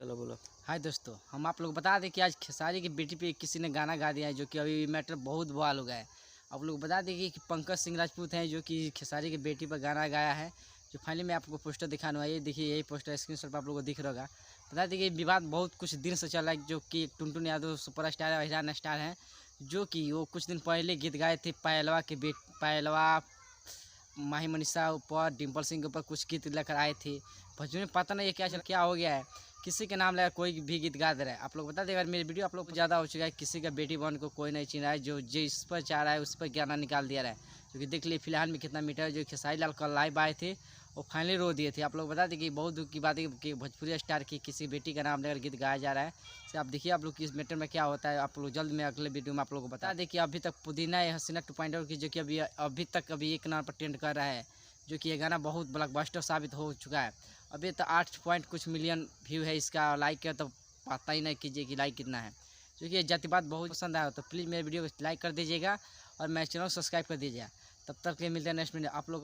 चलो बोलो। हाय दोस्तों, हम आप लोग बता दें कि आज खेसारी की बेटी पे किसी ने गाना गा दिया है, जो कि अभी मैटर बहुत बवाल हो गया है। आप लोग बता दें कि पंकज सिंह राजपूत हैं, जो कि खेसारी की बेटी पर गाना गाया है। जो फाइनली मैं आपको पोस्टर दिखाने वाला, ये देखिए, यही पोस्टर स्क्रीनशॉट पर आप लोगों को दिख रहा होगा। बता दें कि विवाद बहुत कुछ दिन से चल रहा है, जो कि टुनटुन यादव सुपरस्टार और हिरान स्टार हैं, जो कि वो कुछ दिन पहले गीत गाए थे पायलवा माही मनीषा ऊपर, डिम्पल सिंह के ऊपर कुछ गीत लेकर आए थे। भोजपुरी में पता नहीं ये क्या हो गया है, किसी के नाम लेकर कोई भी गीत गा दे रहा है। आप लोग बता दें, अगर मेरी वीडियो आप लोग को ज़्यादा हो चुका है, किसी का बेटी बहन को कोई नहीं चिन्ह रहा है, जो जिस पर चाह रहा है उस पर गाना निकाल दिया रहा है। क्योंकि देख लिए फिलहाल में कितना मीटर है। जो खेसारी लाल कल लाइव आए थे, वो फाइनली रो दिए थे। आप लोग बता दें कि बहुत दुख की बात है कि भोजपुरी स्टार की किसी बेटी का नाम लेकर गीत गाया जा रहा है। तो आप देखिए आप लोग की इस मैटर में क्या होता है। आप लोग जल्द में अगले वीडियो में आप लोग को बता दें कि अभी तक पुदीना हसीना 2.0 की, जो कि अभी तक एक नाम पर ट्रेंड कर रहा है, जो कि ये गाना बहुत ब्लॉकबस्टर साबित हो चुका है। अभी तो 8 पॉइंट कुछ मिलियन व्यू है इसका। लाइक है तो पता ही नहीं कीजिए कि लाइक कितना है। क्योंकि ये जातिवाद बहुत पसंद आया तो प्लीज़ मेरे वीडियो को लाइक कर दीजिएगा और मेरे चैनल को सब्सक्राइब कर दीजिएगा। तब तक के लिए मिलते हैं नेक्स्ट वीडियो आप लोग।